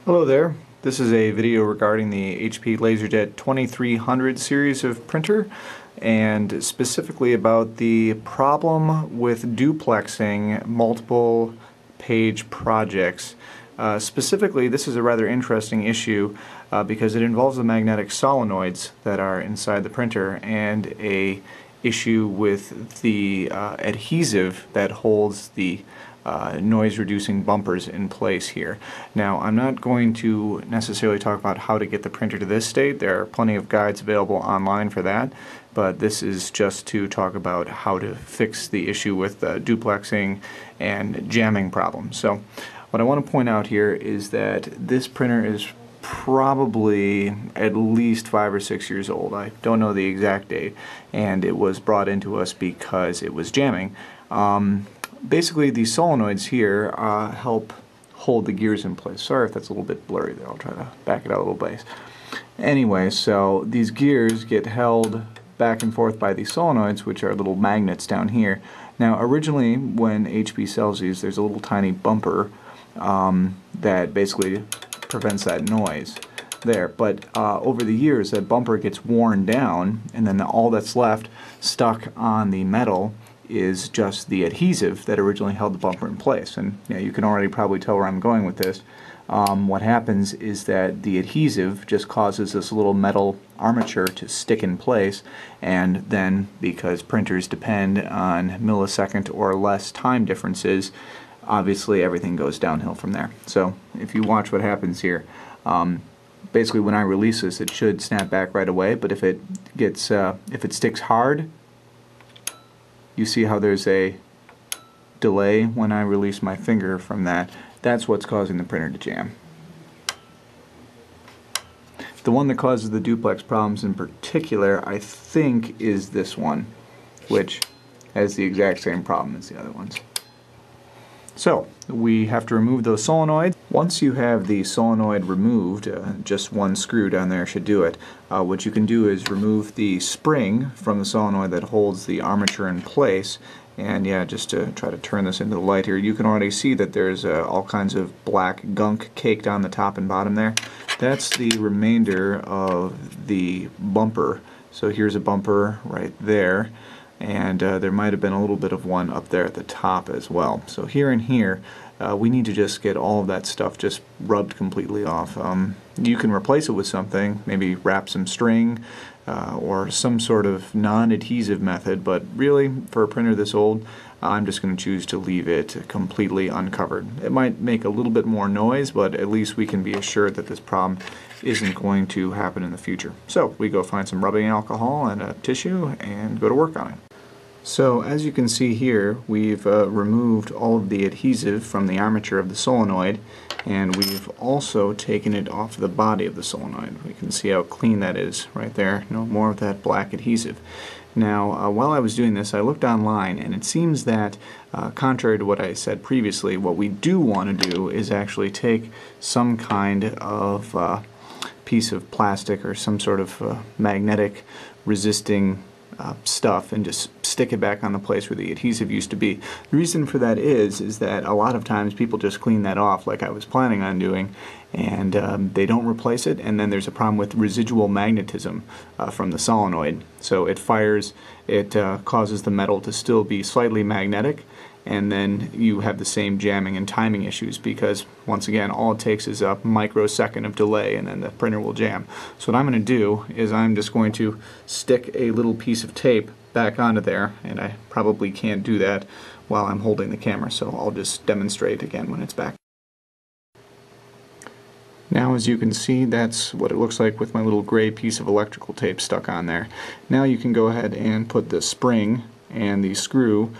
Hello there. This is a video regarding the HP LaserJet 2300 series of printer, and specifically about the problem with duplexing multiple page projects. Specifically, this is a rather interesting issue because it involves the magnetic solenoids that are inside the printer and a issue with the adhesive that holds the noise-reducing bumpers in place here. Now, I'm not going to necessarily talk about how to get the printer to this state. There are plenty of guides available online for that, but this is just to talk about how to fix the issue with duplexing and jamming problems. So, what I want to point out here is that this printer is probably at least 5 or 6 years old. I don't know the exact date, and it was brought into us because it was jamming. Basically, these solenoids here help hold the gears in place. Sorry if that's a little bit blurry there. I'll try to back it out a little bit. Anyway, so these gears get held back and forth by these solenoids, which are little magnets down here. Now, originally, when HP sells these, there's a little tiny bumper that basically prevents that noise there. But over the years, that bumper gets worn down, and then all that's left stuck on the metal is just the adhesive that originally held the bumper in place. And you can already probably tell where I'm going with this. What happens is that the adhesive just causes this little metal armature to stick in place, and then because printers depend on millisecond or less time differences, obviously everything goes downhill from there. So if you watch what happens here, basically when I release this, it should snap back right away, but if it sticks hard, you see how there's a delay when I release my finger from that. That's what's causing the printer to jam. The one that causes the duplex problems in particular, I think, is this one, which has the exact same problem as the other ones. So, we have to remove those solenoids. Once you have the solenoid removed, just one screw down there should do it. What you can do is remove the spring from the solenoid that holds the armature in place. And yeah, just to try to turn this into the light here, you can already see that there's all kinds of black gunk caked on the top and bottom there. That's the remainder of the bumper. So here's a bumper right there. And there might have been a little bit of one up there at the top as well. So here and here, we need to just get all of that stuff just rubbed completely off. You can replace it with something, maybe wrap some string or some sort of non-adhesive method, but really, for a printer this old, I'm just going to choose to leave it completely uncovered. It might make a little bit more noise, but at least we can be assured that this problem isn't going to happen in the future. So we go find some rubbing alcohol and a tissue and go to work on it. So as you can see here, we've removed all of the adhesive from the armature of the solenoid, and we've also taken it off the body of the solenoid. We can see how clean that is right there. No more of that black adhesive. Now, while I was doing this, I looked online, and it seems that, contrary to what I said previously, what we do want to do is actually take some kind of piece of plastic or some sort of magnetic resisting stuff and just stick it back on the place where the adhesive used to be. The reason for that is that a lot of times people just clean that off like I was planning on doing, and they don't replace it, and then there's a problem with residual magnetism from the solenoid. So it fires, it causes the metal to still be slightly magnetic, and then you have the same jamming and timing issues because, once again, all it takes is a microsecond of delay and then the printer will jam. So what I'm going to do is I'm just going to stick a little piece of tape back onto there, and I probably can't do that while I'm holding the camera, so I'll just demonstrate again when it's back. Now, as you can see, that's what it looks like with my little gray piece of electrical tape stuck on there. Now you can go ahead and put the spring and the screw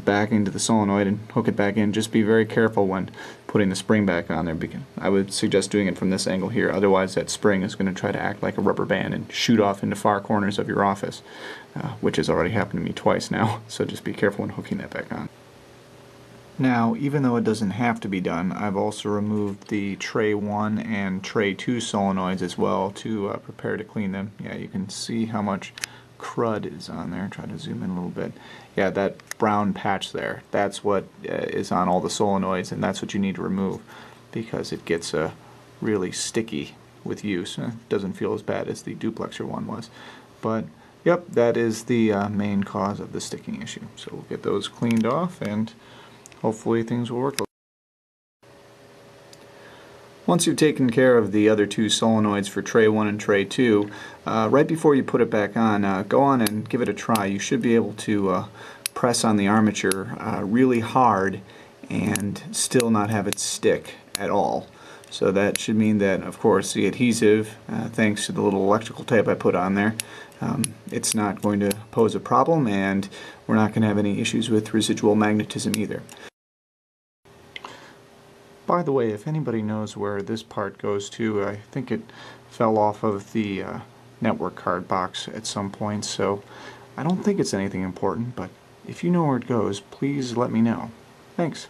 back into the solenoid and hook it back in. Just be very careful when putting the spring back on there, because I would suggest doing it from this angle here, otherwise that spring is going to try to act like a rubber band and shoot off into far corners of your office, which has already happened to me twice now, so just be careful when hooking that back on. Now, even though it doesn't have to be done, I've also removed the tray 1 and tray 2 solenoids as well to prepare to clean them. Yeah, you can see how much crud is on there. Try to zoom in a little bit. Yeah, that brown patch there, that's what is on all the solenoids, and that's what you need to remove because it gets really sticky with use. It doesn't feel as bad as the duplexer one was. But yep, that is the main cause of the sticking issue. So we'll get those cleaned off and hopefully things will work. Once you've taken care of the other two solenoids for tray 1 and tray 2, right before you put it back on, go on and give it a try. You should be able to press on the armature really hard and still not have it stick at all. So that should mean that, of course, the adhesive, thanks to the little electrical tape I put on there, it's not going to pose a problem, and we're not going to have any issues with residual magnetism either. By the way, if anybody knows where this part goes to, I think it fell off of the network card box at some point, so I don't think it's anything important, but if you know where it goes, please let me know. Thanks.